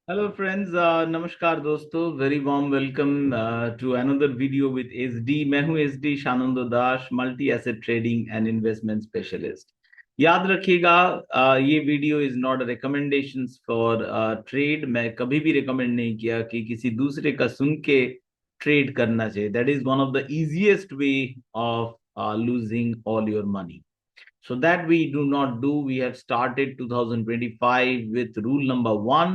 Hello friends, नमस्कार दोस्तों, very warm welcome to another video with SD. मैं हूं SD Shanando Das, multi asset trading and investment specialist. याद रखिएगा, ये video is not recommendation for trade. मैं कभी भी रिकमेंड नहीं किया कि किसी दूसरे का सुन के ट्रेड करना चाहिए। That is one of the easiest way of losing all your money. So that we do not do. We have started 2025 with rule number 1.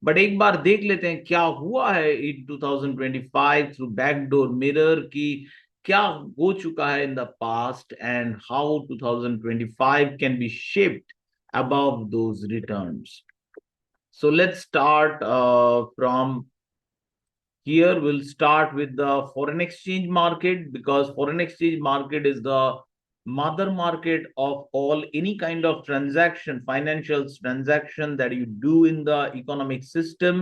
But एक बार देख लेते हैं क्या हुआ है इन 2025 थ्रू बैकडोर मिरर की, क्या हो चुका है in the past and how 2025 can be shift above those returns. So let's start from here. We'll start with the foreign exchange market, because foreign exchange market is the mother market of all any kind of transaction, financial transaction that you do in the economic system.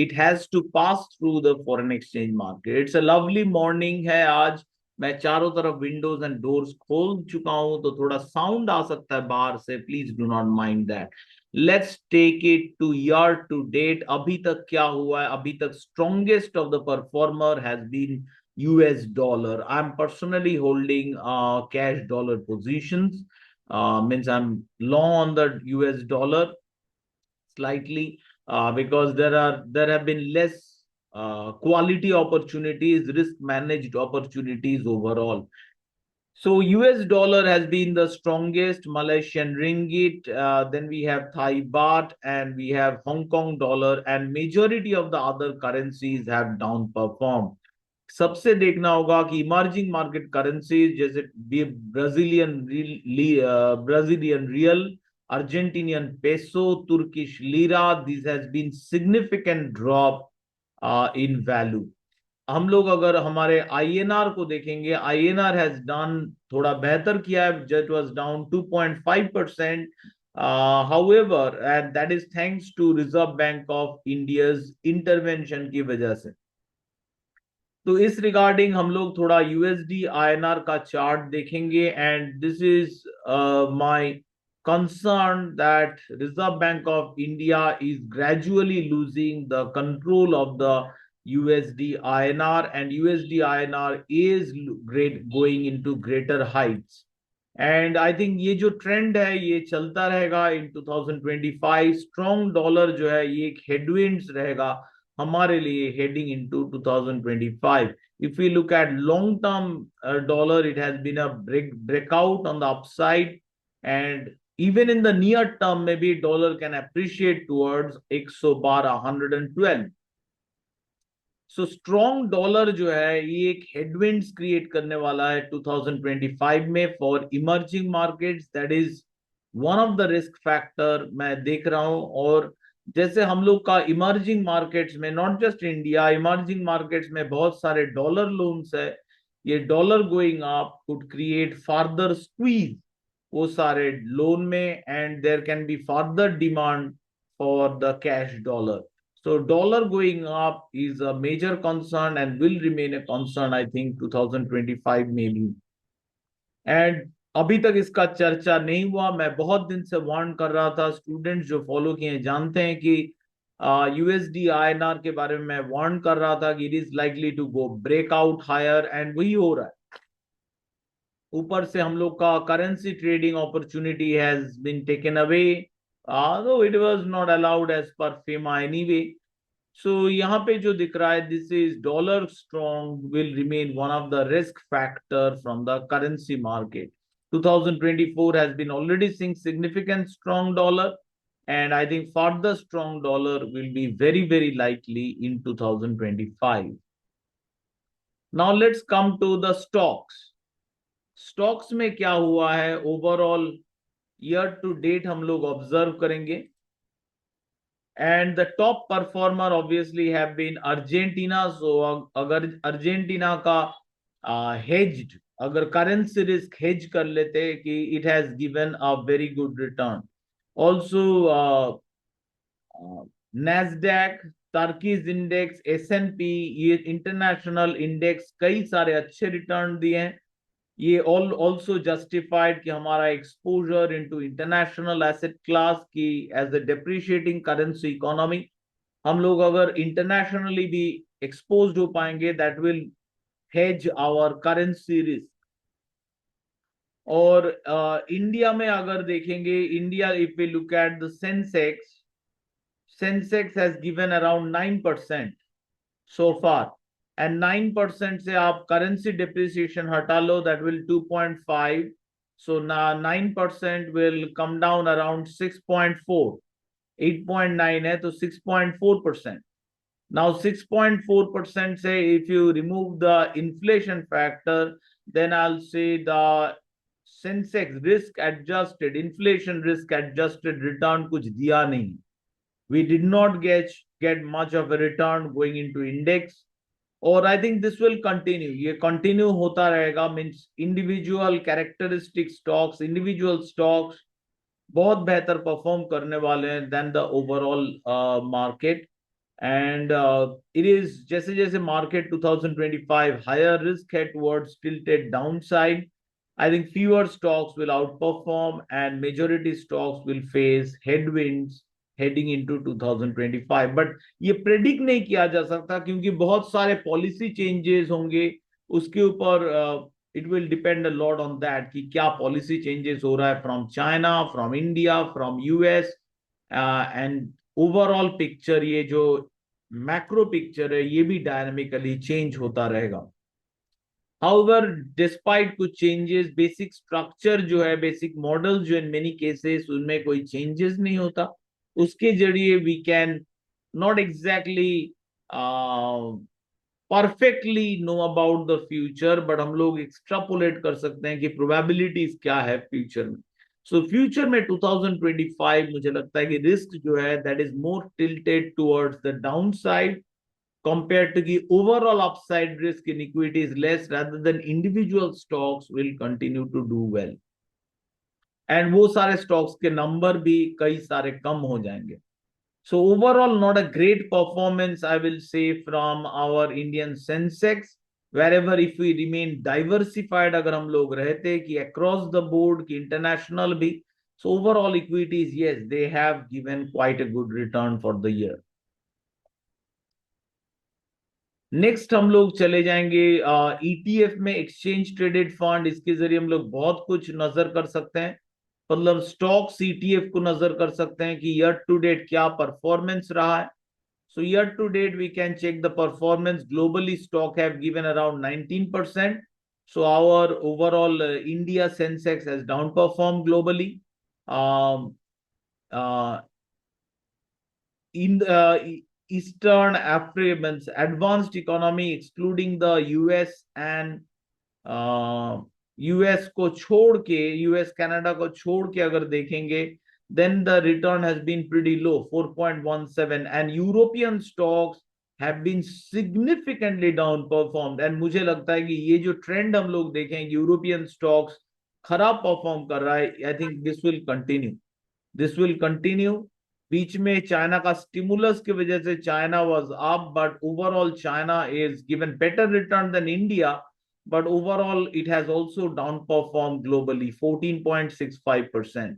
It has to pass through the foreign exchange market. It's a lovely morning है आज. मैं चारों तरफ Windows and doors खोल चुका हूं, तो थोड़ा साउंड आ सकता है बाहर से. Please do not mind that. Let's take it to year to date. अभी तक क्या हुआ है? अभी तक strongest of the performer has been US dollar. I'm personally holding cash dollar positions. Means I'm long on the US dollar slightly, because there have been less quality opportunities, risk managed opportunities overall. So US dollar has been the strongest, Malaysian ringgit, then we have Thai baht, and we have Hong Kong dollar, and majority of the other currencies have downperformed. सबसे देखना होगा कि emerging market currencies जैसे Brazilian real, Argentinian peso, Turkish lira, this has been significant drop in value. हम लोग अगर हमारे INR को देखेंगे, आईएनआर हैज डन थोड़ा बेहतर किया है. It was down 2.5%. However, and that is thanks to Reserve Bank of India's intervention की वजह से. तो इस रिगार्डिंग हम लोग थोड़ा यूएसडी आईएनआर का चार्ट देखेंगे, and this is my concern that Reserve Bank of India is gradually losing the control of the USD INR, and USD INR is going into greater heights. And I think ये जो trend है ये चलता रहेगा इन 2025. Strong dollar जो है ये एक हेडविंड्स रहेगा हमारे लिए heading into 2025. If we look at long term dollar, it has been a breakout on the upside, and even in the near term maybe dollar can appreciate towards 112. So strong dollar जो है ये एक headwinds create करने वाला है 2025 में for emerging markets. That is one of the risk factor मैं देख रहा हूं. और जैसे हम लोग का इमर्जिंग मार्केट्स में, not just India, emerging markets में बहुत सारे डॉलर लोन्स है. ये dollar going up could create further squeeze वो सारे लोन में, and there can be further demand for the cash dollar. So dollar going up is a major concern and will remain a concern, I think, 2025 maybe. And अभी तक इसका चर्चा नहीं हुआ. मैं बहुत दिन से वार्न कर रहा था. स्टूडेंट्स जो फॉलो किए जानते हैं कि यूएसडी आईएनआर के बारे में मैं वार्न कर रहा था कि it is likely to go break out higher, and वही हो रहा है. ऊपर से हम लोग का currency trading opportunity has been taken away, though it was not allowed as per FEMA anyway. So यहाँ पे जो दिख रहा है, this is dollar strong will remain one of the risk factor from the currency market. 2024 has been already seeing significant strong dollar, and I think further strong dollar will be very, very likely in 2025. Now let's come to the stocks. Stocks में क्या हुआ है overall year to date हम लोग observe करेंगे. And the top performer obviously have been Argentina. So अगर Argentina का hedged, अगर करेंसी रिस्क हेज कर लेते कि it has given a very good return. Also Nasdaq, Turkey's index, S&P, ये इंटरनेशनल इंडेक्स कई सारे अच्छे रिटर्न दिए हैं. ये ऑल्सो जस्टिफाइड कि हमारा exposure into international asset class की as a depreciating currency economy. हम लोग अगर इंटरनेशनली भी एक्सपोज्ड हो पाएंगे, that will hedge our currency risk. और इंडिया में अगर देखेंगे, India if we look at the Sensex has given around 9% so far, and 9% से आप करेंसी डिप्रिसिएशन हटा लो, that will 2.5, so now 9% will come down around 6.4, 8.9 है तो 6.4%। Now 6.4% say if you remove the inflation factor, then I'll say the Sensex risk adjusted, inflation risk adjusted return कुछ दिया नहीं। We did not get much of a return going into index, और I think this will continue, ये continue होता रहेगा। Means individual characteristic stocks, individual stocks बहुत बेहतर perform करने वाले हैं than the overall market. And it is जैसे जैसे मार्केट 2025 हायर रिस्क है towards tilted downside, I think fewer stocks will outperform and majority stocks will face headwinds heading into 2025। But ये predict नहीं किया जा सकता क्योंकि बहुत सारे पॉलिसी चेंजेस होंगे, उसके ऊपर it will depend a lot on that कि क्या पॉलिसी चेंजेस हो रहा है from China, from India, from US, and overall picture, ये जो मैक्रो पिक्चर है ये भी डायनामिकली चेंज होता रहेगा। हाउएवर डिस्पाइट कुछ चेंजेस, बेसिक स्ट्रक्चर जो है, बेसिक मॉडल जो इन मेनी केसेस उनमें कोई चेंजेस नहीं होता, उसके जरिए we can not exactly perfectly know about the future, but हम लोग एक्सट्रापोलेट कर सकते हैं कि प्रोबेबिलिटीज क्या है फ्यूचर में। सो फ्यूचर में 2025 मुझे लगता है कि रिस्क जो है that is more tilted towards the down side compared to the overall upside risk in equity is less, rather than individual stocks will continue to do well, and वो सारे stocks के number भी कई सारे कम हो जाएंगे। So overall not a great performance I will say from our Indian Sensex, wherever if we remain diversified, अगर हम लोग रहते कि across the board कि international भी, so overall equities yes they have given quite a good return for the year। Next हम लोग चले जाएंगे ईटीएफ में, एक्सचेंज ट्रेडेड फंड, इसके जरिए हम लोग बहुत कुछ नजर कर सकते हैं, मतलब स्टॉक्स ईटीएफ को नजर कर सकते हैं कि ईयर टू डेट क्या परफॉर्मेंस रहा है। So year to date we can check the performance globally, stock have given around 19%, so our overall India Sensex has down performed globally, uh, in the Eastern Africa, advanced economy excluding the US and US को छोड़ के, US Canada को छोड़ के अगर देखेंगे, then the return has been pretty low, 4.17, and European stocks have been significantly down performed, and मुझे लगता है कि ये जो ट्रेंड हम लोग देखें यूरोपियन स्टॉक्स खराब परफॉर्म कर रहा है, I think this will continue. बीच में चाइना का स्टिमुलस की वजह से China was up, but overall China is given better return than India, but overall it has also downperformed globally 14.65%,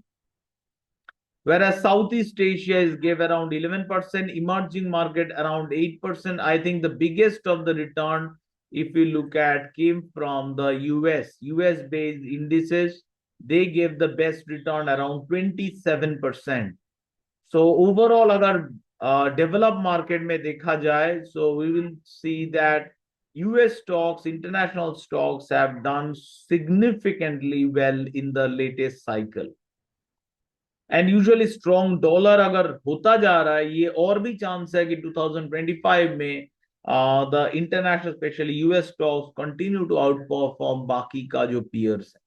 whereas Southeast Asia is gave around 11%, emerging market around 8%. I think the biggest of the return if we look at came from the US based indices, they gave the best return around 27%। so overall अगर developed market में देखा जाए, so we will see that US stocks, international stocks have done significantly well in the latest cycle, and usually strong dollar अगर होता जा रहा है, ये और भी चांस है कि 2025 में the international especially US stocks continue to outperform बाकी का जो peers है।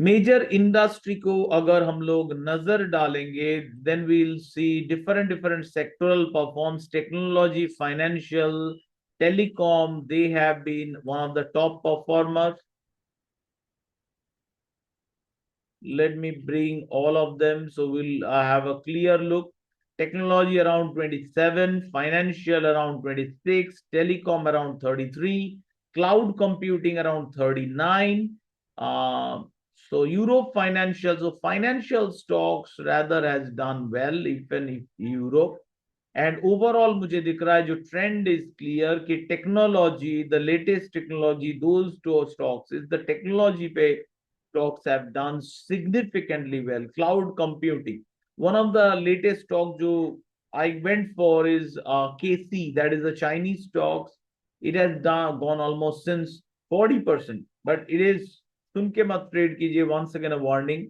मेजर इंडस्ट्री को अगर हम लोग नजर डालेंगे, then we'll see different different sectoral performs, technology, financial, telecom, they have been one of the top performers। Let me bring all of them so we'll have a clear look। Technology around 27, financial around 26, telecom around 33, cloud computing around 39, so Europe financial, so financial stocks rather has done well, even if Europe, and overall मुझे दिख रहा है जो trend is clear कि technology, the latest technology, those two stocks is the technology पे stocks have done significantly well. Cloud computing, one of the latest stock जो I went for is KC, that is a Chinese stocks. It has gone almost since 40%, but it is, सुन के मत trade कीजिए, once again a warning,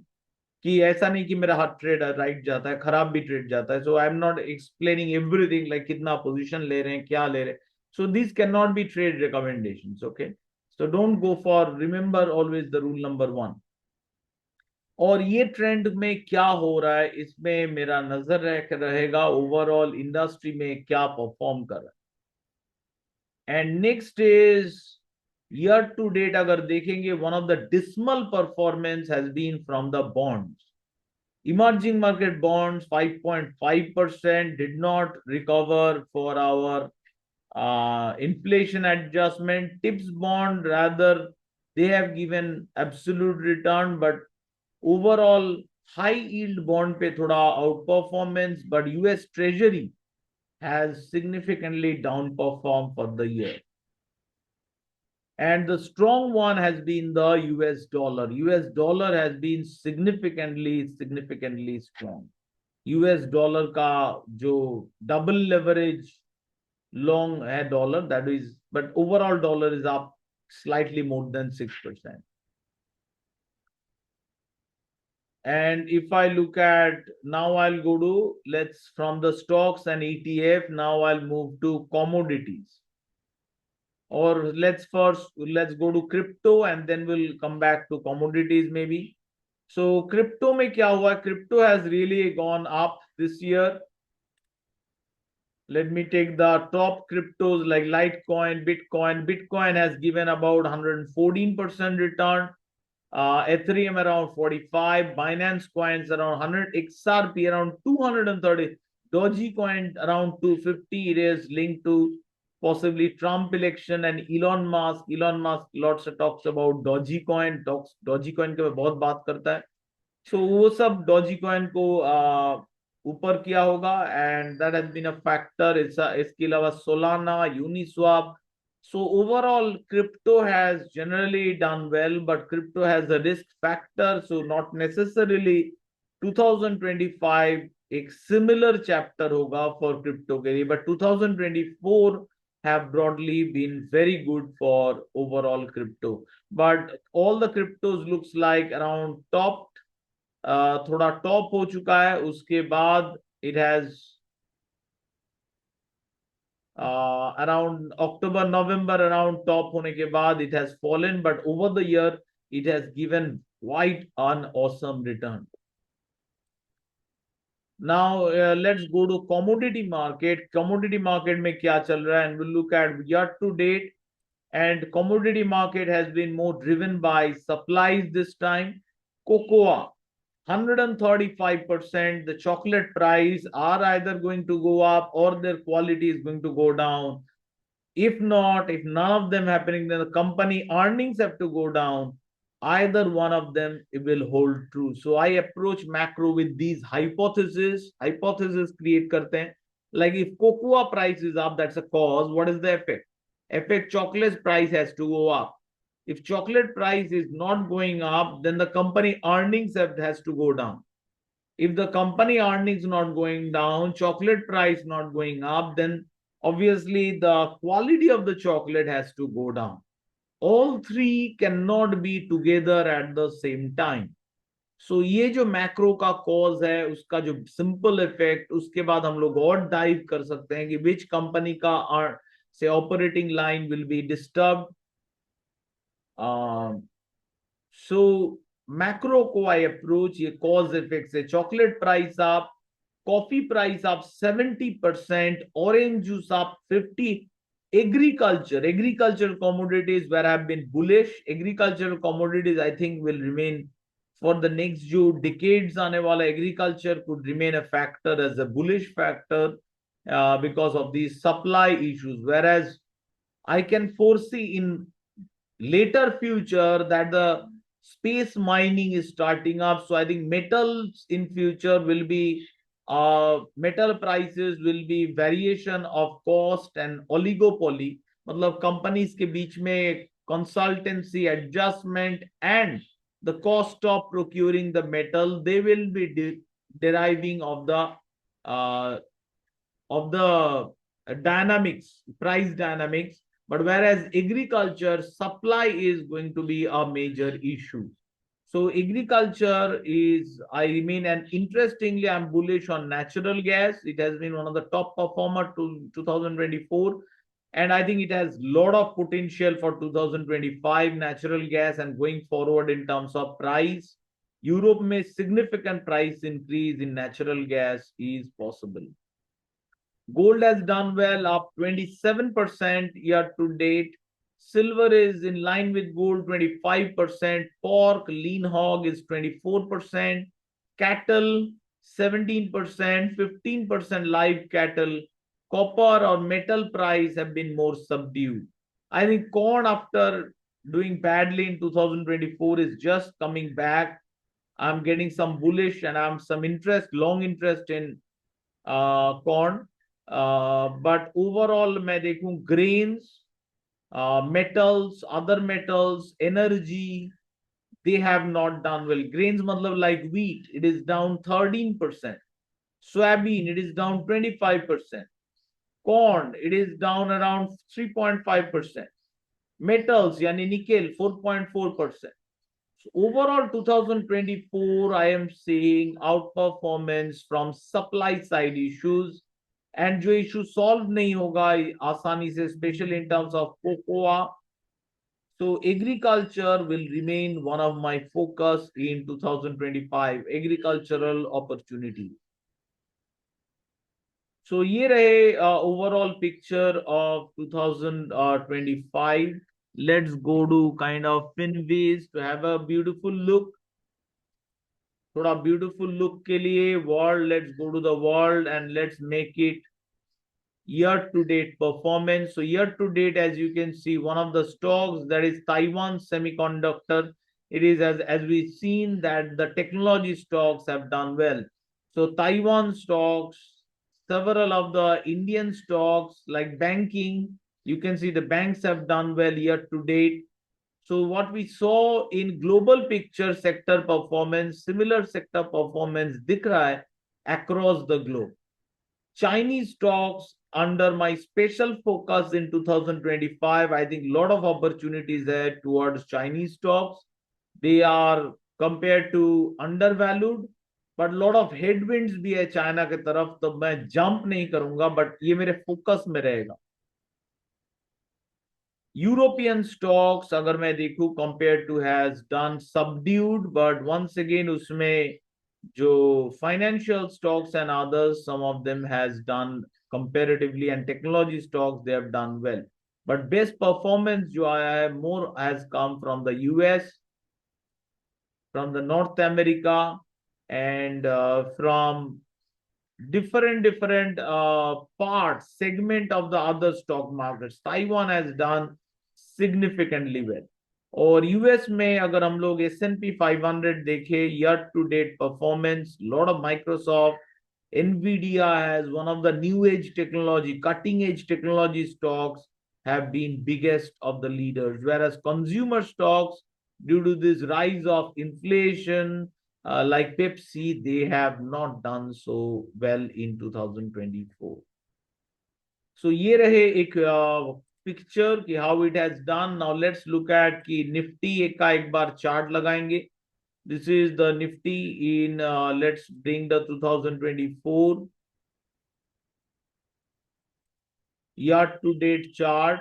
कि ऐसा नहीं कि मेरा हाथ ट्रेड राइट जाता है, खराब भी ट्रेड जाता है. So I am not explaining everything like कितना पोजीशन ले रहे हैं, क्या ले रहे हैं. So this can not be trade recommendations. Okay, so don't go for, remember always the rule number 1. और ये ट्रेंड में क्या हो रहा है, इसमें मेरा नजर रहेगा ओवरऑल इंडस्ट्री में क्या परफॉर्म कर रहा है. And next is year to date अगर देखेंगे, one of the dismal performance has been from the bonds. Emerging market bonds 5.5% did not recover for our inflation adjustment. Tips bond, rather, they have given absolute return, but overall high yield bond पे थोड़ा outperformance, but US Treasury has significantly downperformed for the year. And the strong one has been the US dollar. US dollar has been significantly strong. US dollar का जो double leverage long है dollar, that is, but overall dollar is up slightly more than 6%. And if I look at, now I'll go to, let's, from the stocks and ETF, now I'll move to commodities. Or let's go to crypto and then we'll come back to commodities maybe. So crypto में क्या हुआ? Crypto has really gone up this year. Let me take the top cryptos like Litecoin, Bitcoin. Bitcoin has given about 114% return. Ethereum around 45, Binance coins around 100, XRP around 230, Dogecoin around 250. It is linked to possibly Trump election and Elon Musk. Elon Musk lots of talks about Dogecoin. Dogecoin के बहुत बात करता है. So वो सब Dogecoin को ऊपर किया होगा, and that has been a factor. इसके अलावा Solana, Uniswap. So overall, crypto has generally done well, but crypto has a risk factor. So not necessarily 2025 एक similar chapter होगा for crypto के लिए, but 2024 have broadly been very good for overall crypto. But all the cryptos looks like around top, थोड़ा top हो चुका है, उसके बाद it has around October, November, around top होने के बाद it has fallen, but over the year it has given quite an awesome return. Now let's go to commodity market. Commodity market में क्या चल रहा है, and we'll look at year to date. And commodity market has been more driven by supplies this time. Cocoa 135%. The chocolate price are either going to go up or their quality is going to go down. If not, if none of them happening, then the company earnings have to go down. Either one of them it will hold true. So I approach macro with these hypotheses. Hypotheses create करते हैं. Like if cocoa price is up, that's a cause. What is the effect? Effect, chocolate price has to go up. If chocolate price is not going up, then the company earnings has to go down. If the company earnings not going down, chocolate price not going up, then obviously the quality of the chocolate has to go down. All three cannot be together at the same time. So ये जो macro का cause है, उसका जो simple effect, उसके बाद हम लोग और डाइव कर सकते हैं कि विच कंपनी का से operating line will be disturb. So macro को आई अप्रोच ये कॉज इफेक्ट से. चॉकलेट प्राइस आप, कॉफी प्राइस आप 70%, ऑरेंज जूस आप 50. Agricultural commodities where I have been bullish. Agricultural commodities I think will remain for the next जो decades आने वाला. Agriculture could remain a factor as a bullish factor because of these supply issues. Whereas I can foresee in later future that the space mining is starting up. So I think metals in future will be metal prices will be variation of cost and oligopoly, मतलब companies के बीच में consultancy adjustment and the cost of procuring the metal, they will be deriving uh, of the dynamics, price dynamics. But whereas agriculture supply is going to be a major issue. So agriculture is, I remain, and interestingly, I'm bullish on natural gas. It has been one of the top performer to 2024. And I think it has a lot of potential for 2025 natural gas and going forward in terms of price. Europe may significant price increase in natural gas is possible. Gold has done well, up 27% year to date. Silver is in line with gold, 25%. Pork, lean hog is 24%. Cattle, 17%. 15% live cattle. Copper or metal price have been more subdued. I think corn, after doing badly in 2024, is just coming back. I'm getting some bullish and I'm some interest, long interest in corn. But overall मैं देखूं grains, metals, other metals, energy, they have not done well. Grains मतलब like wheat, it is down 13%. Soybean, it is down 25%. Corn, it is down around 3.5%. Metals, yani nickel, 4.4%. So overall 2024, I am seeing outperformance from supply side issues, and जो issue solve नहीं होगा आसानी से, specially in terms of cocoa. So agriculture will remain one of my focus in 2025, agricultural opportunity. So ये रहे overall picture of 2025. Let's go to kind of Finviz to have a beautiful look. थोड़ा beautiful look के लिए world, let's go to the world and let's make it year to date performance. So year to date, as you can see, one of the stocks, that is Taiwan Semiconductor, it is, as we've seen, that the technology stocks have done well. So Taiwan stocks, several of the Indian stocks like banking, you can see the banks have done well year to date. So what we saw in global picture sector performance, similar sector performance दिख रहा है across the globe. Chinese stocks, under my special focus in 2025, I think a lot of opportunities there towards Chinese stocks. They are compared to undervalued, but a lot of headwinds भी है China की तरफ, तो मैं jump नहीं करूंगा, but ये मेरे फोकस में रहेगा. यूरोपियन स्टॉक्स अगर मैं देखूं, compare to has done subdued, but once again उसमें जो financial stocks and others, some of them has done comparatively, and technology stocks, they have done well. But best performance जो आया है more has come from the US, from the North America, and from different parts, segment of the other stock markets. Taiwan has done significantly well. और US में अगर हम लोग S&P 500 देखें, year to date performance, lot of Microsoft, Nvidia has one of the new age technology, cutting edge technology stocks have been biggest of the leaders, whereas consumer stocks, due to this rise of inflation, like Pepsi, they have not done so well in 2024. So ये रहे एक picture कि how it has done. Now let's look at कि Nifty एक bar chart लगाएंगे. This is the Nifty in, let's bring the 2024 year to date chart.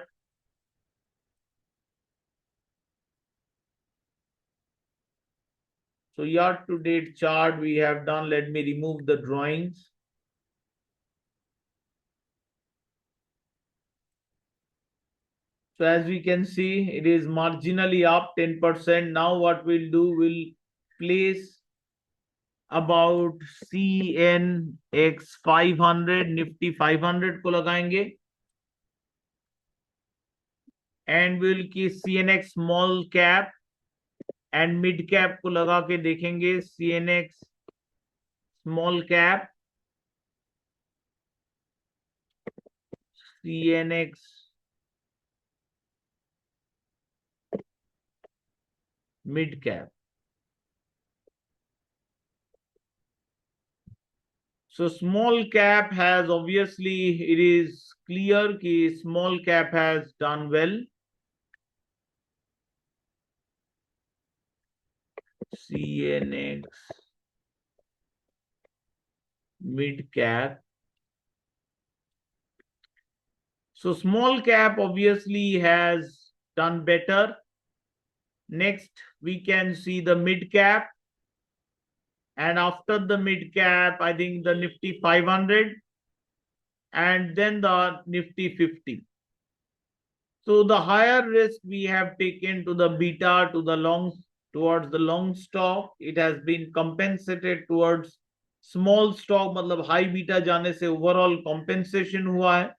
So year to date chart we have done. Let me remove the drawings. So as we can see, it is marginally up 10%. Now what we'll do, we'll place about CNX 500, Nifty 500 को लगाएंगे, and we'll की CNX small cap and mid cap को लगा के देखेंगे. CNX small cap CNX mid cap. So small cap has, obviously it is clear that small cap has done well. CNX mid cap. So small cap obviously has done better. Next, we can see the mid cap. And after the mid cap, I think the Nifty 500 and then the Nifty 50. So the higher risk we have taken to the beta to the long towards the long stock, it has been compensated towards small stock. मतलब high beta जाने से overall compensation हुआ है.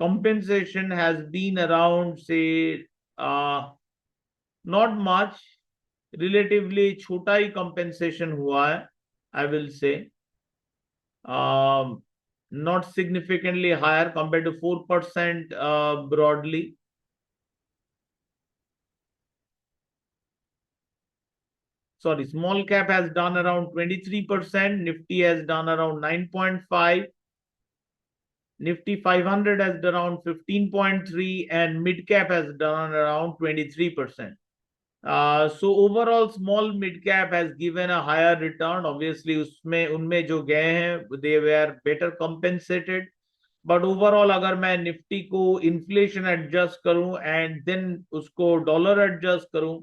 Compensation has been around say not much, relatively छोटा ही compensation हुआ है, I will say. Not significantly higher compared to 4% broadly. Sorry, small cap has done around 23%, Nifty has done around 9.5, Nifty 500 has done around 15.3, and mid cap has done around 23%. So overall, small mid cap has given a higher return. Obviously, उसमें उनमें जो गए हैं, they were better compensated. But overall, अगर मैं निफ्टी को inflation adjust करूं and then उसको डॉलर एडजस्ट करूं,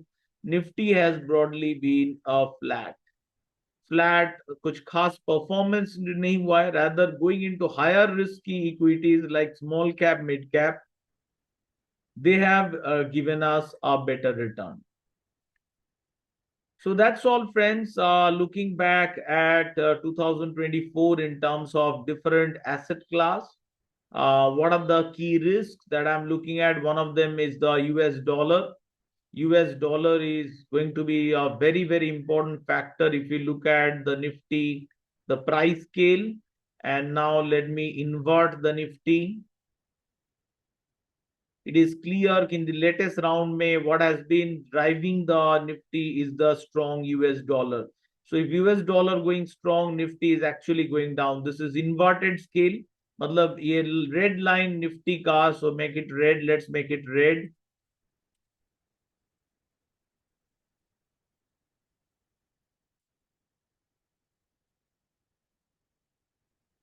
Nifty has broadly been a flat कुछ खास परफॉर्मेंस नहीं हुआ है. Rather going into higher risk की equities like small cap mid cap, they have given us a better return. So that's all, friends. Looking back at 2024 in terms of different asset class, what are the key risks that I'm looking at? One of them is the US dollar. US dollar is going to be a very, very important factor if you look at the Nifty, the price scale. And now let me invert the Nifty. It is clear in the latest round में what has been driving the Nifty is the strong US dollar. So if US dollar going strong, Nifty is actually going down. This is inverted scale. मतलब ये red line Nifty का, so make it red. Let's make it red.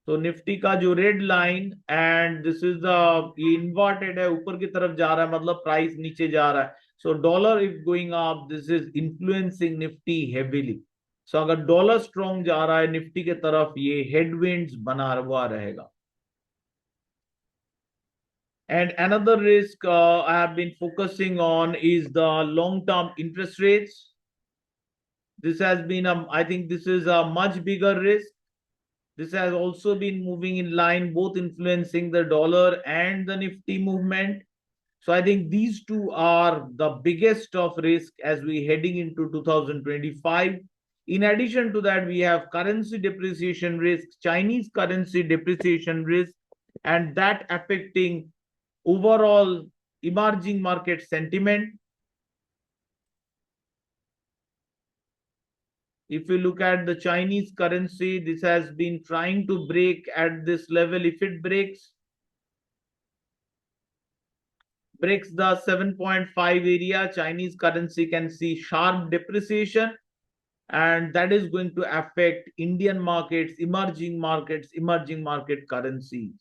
तो Nifty का जो red line and this is the inverted है, ऊपर की तरफ जा रहा है, मतलब प्राइस नीचे जा रहा है. So dollar if going up, this is influencing Nifty heavily. So अगर डॉलर स्ट्रॉन्ग जा रहा है निफ्टी के तरफ, ये हेडविंड्स बना हुआ रहेगा. And another risk I have been focusing on is the long-term interest rates. This has been, I think this is a much bigger risk. This has also been moving in line, both influencing the dollar and the Nifty movement. So I think these two are the biggest of risk as we heading into 2025. In addition to that, we have currency depreciation risk, Chinese currency depreciation risk, and that affecting overall emerging market sentiment. If you look at the Chinese currency, this has been trying to break at this level. If it breaks the 7.5 area, Chinese currency can see sharp depreciation, and that is going to affect Indian markets, emerging market currencies.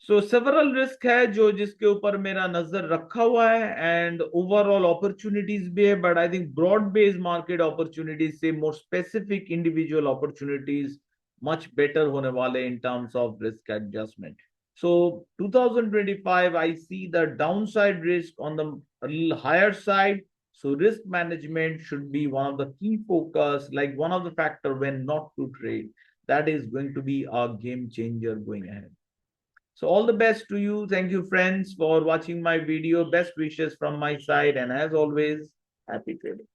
So several risk है जो जिसके ऊपर मेरा नजर रखा हुआ है, and overall opportunities भी है, but I think broad based market opportunities से more specific individual opportunities much better होने वाले in terms of risk adjustment. So 2025, I see the downside risk on the little higher side. So risk management should be one of the key focus, like one of the factor when not to trade. That is going to be a game changer going ahead. So all the best to you. Thank you, friends, for watching my video. Best wishes from my side. And as always, happy trading.